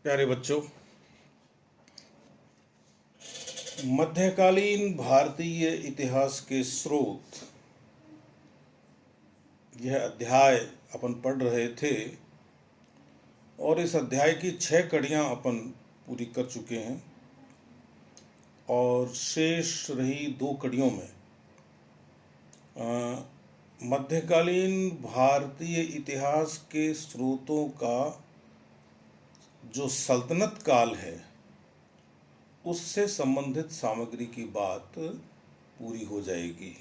प्यारे बच्चों, मध्यकालीन भारतीय इतिहास के स्रोत, यह अध्याय अपन पढ़ रहे थे और इस अध्याय की 6 कड़ियां अपन पूरी कर चुके हैं और शेष रही 2 कड़ियों में मध्यकालीन भारतीय इतिहास के स्रोतों का जो सल्तनत काल है उससे संबंधित सामग्री की बात पूरी हो जाएगी।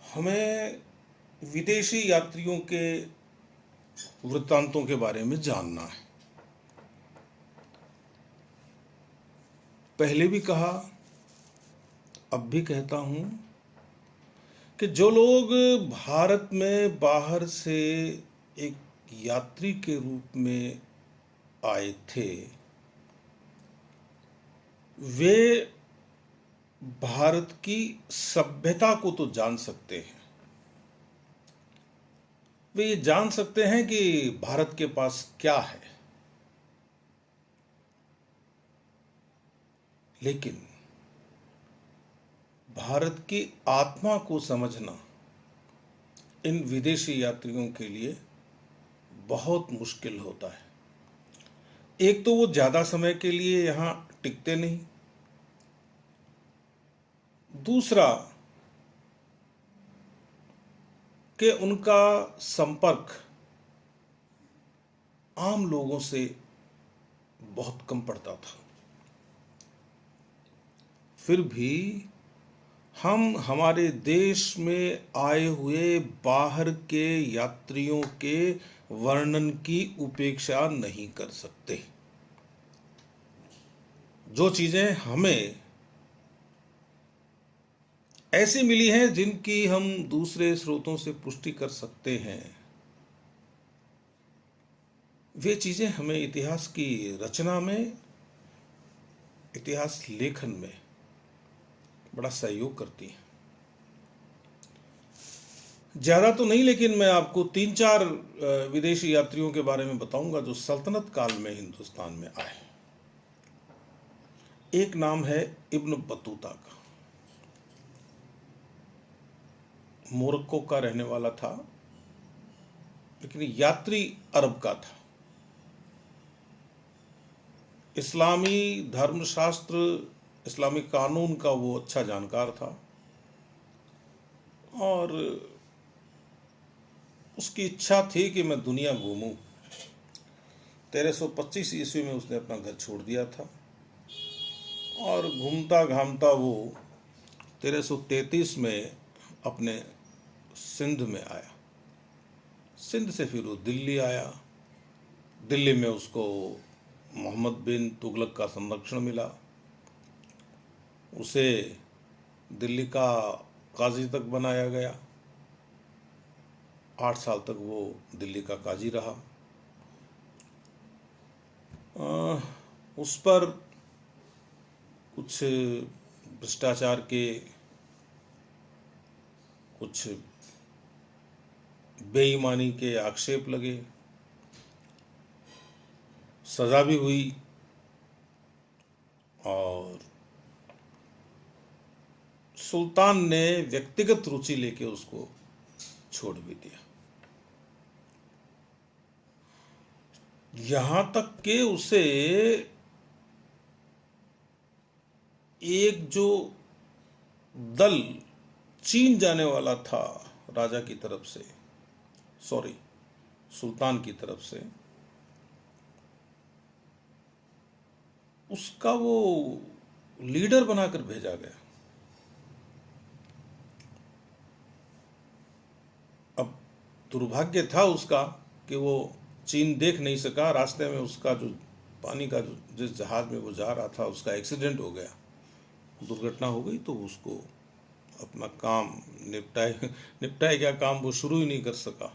हमें विदेशी यात्रियों के वृत्तांतों के बारे में जानना है। पहले भी कहा, अब भी कहता हूं कि जो लोग भारत में बाहर से एक यात्री के रूप में आए थे, वे भारत की सभ्यता को तो जान सकते हैं। वे ये जान सकते हैं कि भारत के पास क्या है, लेकिन भारत की आत्मा को समझना इन विदेशी यात्रियों के लिए बहुत मुश्किल होता है। एक तो वो ज़्यादा समय के लिए यहाँ टिकते नहीं, दूसरा कि उनका संपर्क आम लोगों से बहुत कम पड़ता था। फिर भी हम हमारे देश में आए हुए बाहर के यात्रियों के वर्णन की उपेक्षा नहीं कर सकते। जो चीजें हमें ऐसी मिली हैं जिनकी हम दूसरे स्रोतों से पुष्टि कर सकते हैं, वे चीजें हमें इतिहास की रचना में, इतिहास लेखन में बड़ा सहयोग करती हैं। ज़्यादा तो नहीं, लेकिन मैं आपको 3-4 विदेशी यात्रियों के बारे में बताऊंगा जो सल्तनत काल में हिंदुस्तान में आए। एक नाम है इब्न बतूता का। मोरक्को का रहने वाला था, लेकिन यात्री अरब का था। इस्लामी धर्मशास्त्र, इस्लामी कानून का वो अच्छा जानकार था और उसकी इच्छा थी कि मैं दुनिया घूमूं। 1325 ईस्वी में उसने अपना घर छोड़ दिया था और घूमता घामता वो 1333 में अपने सिंध में आया। सिंध से फिर वो दिल्ली आया। दिल्ली में उसको मोहम्मद बिन तुगलक का संरक्षण मिला। उसे दिल्ली का काजी तक बनाया गया। 8 साल तक वो दिल्ली का काजी रहा। उस पर कुछ भ्रष्टाचार के, कुछ बेईमानी के आक्षेप लगे, सजा भी हुई और सुल्तान ने व्यक्तिगत रुचि लेके उसको छोड़ भी दिया। यहां तक कि उसे एक जो दल चीन जाने वाला था राजा की तरफ से, सुल्तान की तरफ से, उसका वो लीडर बनाकर भेजा गया। अब दुर्भाग्य था उसका कि वो चीन देख नहीं सका। रास्ते में उसका जो पानी का जो जिस जहाज में वो जा रहा था उसका एक्सीडेंट हो गया, दुर्घटना हो गई, तो उसको अपना काम निपटाए क्या काम वो शुरू ही नहीं कर सका,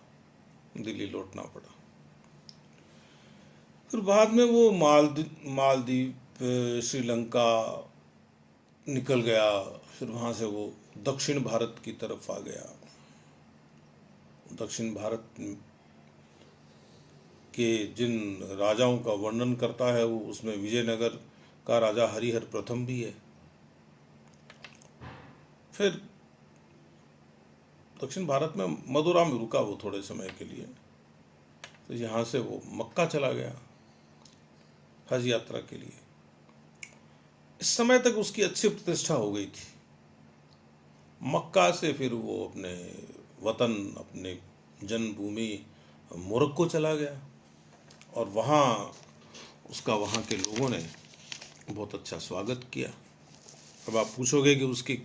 दिल्ली लौटना पड़ा। फिर बाद में वो मालदीव, श्रीलंका निकल गया। फिर वहाँ से वो दक्षिण भारत की तरफ आ गया। दक्षिण भारत के जिन राजाओं का वर्णन करता है वो उसमें विजयनगर का राजा हरिहर प्रथम भी है। फिर दक्षिण भारत में मदुरा में रुका वो थोड़े समय के लिए, तो यहाँ से वो मक्का चला गया हज यात्रा के लिए। इस समय तक उसकी अच्छी प्रतिष्ठा हो गई थी। मक्का से फिर वो अपने वतन, अपने जन्मभूमि मोरक्को चला गया और वहाँ उसका वहाँ के लोगों ने बहुत अच्छा स्वागत किया। अब आप पूछोगे कि उसकी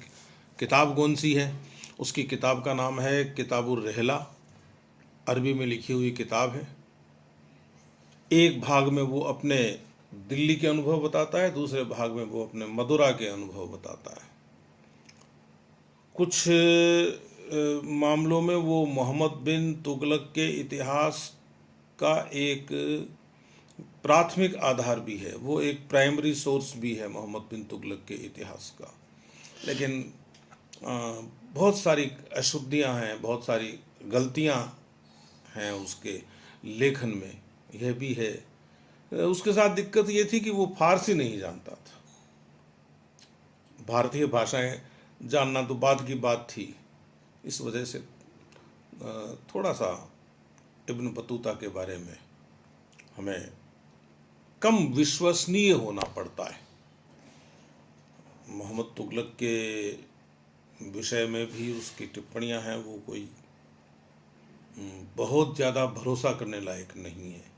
किताब कौन सी है? उसकी किताब का नाम है किताबुर रहला, अरबी में लिखी हुई किताब है। एक भाग में वो अपने दिल्ली के अनुभव बताता है, दूसरे भाग में वो अपने मदुरा के अनुभव बताता है। कुछ मामलों में वो मोहम्मद बिन तुगलक के इतिहास का एक प्राथमिक आधार भी है, वो एक प्राइमरी सोर्स भी है मोहम्मद बिन तुगलक के इतिहास का। लेकिन बहुत सारी अशुद्धियां हैं, बहुत सारी गलतियां हैं उसके लेखन में, यह भी है। उसके साथ दिक्कत ये थी कि वो फारसी नहीं जानता था। भारतीय भाषाएं जानना तो बाद की बात थी। इस वजह से थोड़ा सा इब्न बतूता के बारे में हमें कम विश्वसनीय होना पड़ता है। मोहम्मद तुगलक के विषय में भी उसकी टिप्पणियां हैं, वो कोई बहुत ज़्यादा भरोसा करने लायक नहीं है।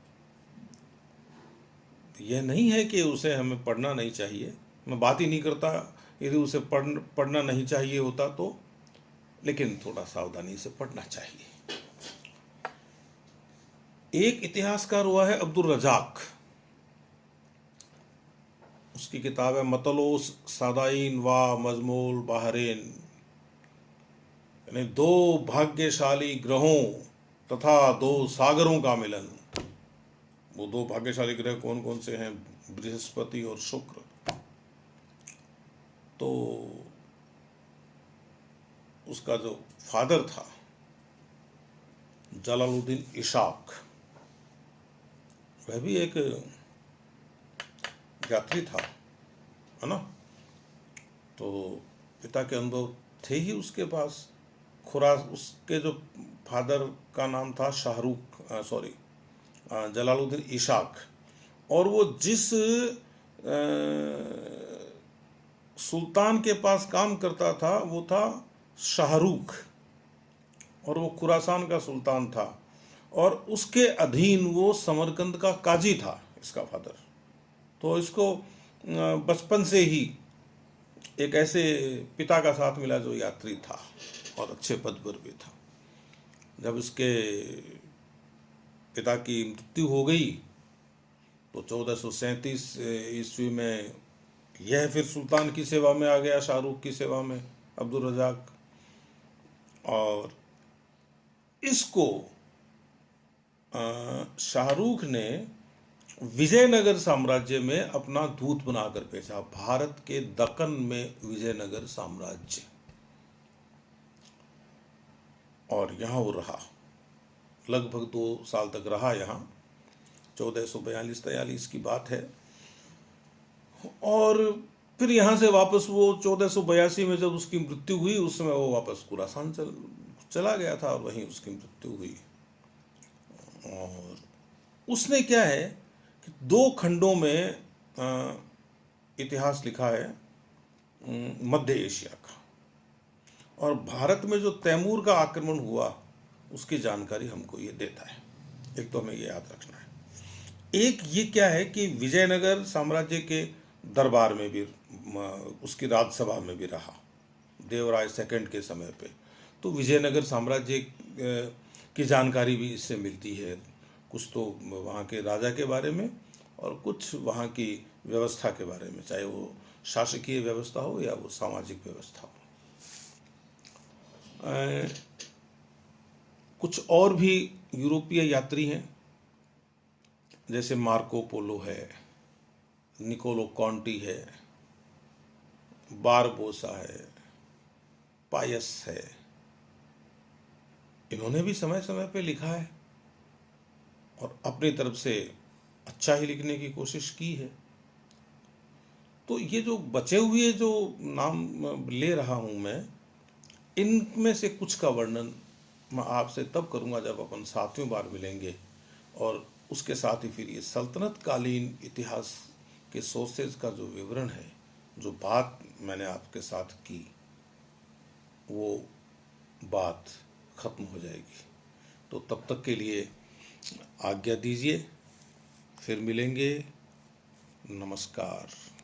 यह नहीं है कि उसे हमें पढ़ना नहीं चाहिए, मैं बात ही नहीं करता यदि उसे पढ़ना नहीं चाहिए होता तो, लेकिन थोड़ा सावधानी से पढ़ना चाहिए। एक इतिहासकार हुआ है अब्दुल रजाक, उसकी किताब है मतलोस सादाइन व मजमूल बहरेन, यानी दो भाग्यशाली ग्रहों तथा दो सागरों का मिलन। वो दो भाग्यशाली ग्रह कौन कौन से हैं? बृहस्पति और शुक्र। तो उसका जो फादर था जलालुद्दीन इशाक, वह भी एक यात्री था, है ना। तो पिता के अनुभव थे ही उसके पास। उसके जो फादर का नाम था जलालुद्दीन इशाक, और वो जिस सुल्तान के पास काम करता था वो था शाहरुख, और वो खुरासान का सुल्तान था, और उसके अधीन वो समरकंद का काजी था इसका फादर। तो इसको बचपन से ही एक ऐसे पिता का साथ मिला जो यात्री था और अच्छे पद पर भी था। जब इसके पिता की मृत्यु हो गई तो 1437 ईस्वी में यह फिर सुल्तान की सेवा में आ गया, शाहरुख की सेवा में, अब्दुल रजाक। और इसको शाहरुख ने विजयनगर साम्राज्य में अपना दूत बनाकर भेजा। भारत के दक्कन में विजयनगर साम्राज्य, और यहाँ वो रहा, लगभग 2 साल तक रहा यहाँ। 1442-43 की बात है। और फिर यहाँ से वापस वो 1482 में जब उसकी मृत्यु हुई, उस समय वो वापस खुरासान चला गया था और वहीं उसकी मृत्यु हुई। और उसने क्या है कि 2 खंडों में इतिहास लिखा है मध्य एशिया का, और भारत में जो तैमूर का आक्रमण हुआ उसकी जानकारी हमको ये देता है। एक तो हमें ये याद रखना है। एक ये क्या है कि विजयनगर साम्राज्य के दरबार में भी, उसकी राजसभा में भी रहा देवराय सेकंड के समय पे। तो विजयनगर साम्राज्य की जानकारी भी इससे मिलती है, कुछ तो वहाँ के राजा के बारे में और कुछ वहाँ की व्यवस्था के बारे में, चाहे वो शासकीय व्यवस्था हो या वो सामाजिक व्यवस्था हो। कुछ और भी यूरोपीय यात्री हैं, जैसे मार्को पोलो है, निकोलो कॉन्टी है, बारबोसा है, पायस है। इन्होंने भी समय समय पे लिखा है। और अपनी तरफ से अच्छा ही लिखने की कोशिश की है। तो ये जो बचे हुए जो नाम ले रहा हूँ मैं, इनमें से कुछ का वर्णन मैं आपसे तब करूँगा जब अपन सातवीं बार मिलेंगे, और उसके साथ ही फिर ये सल्तनत कालीन इतिहास के सोर्सेज का जो विवरण है, जो बात मैंने आपके साथ की, वो बात खत्म हो जाएगी। तो तब तक के लिए आज्ञा दीजिए, फिर मिलेंगे। नमस्कार।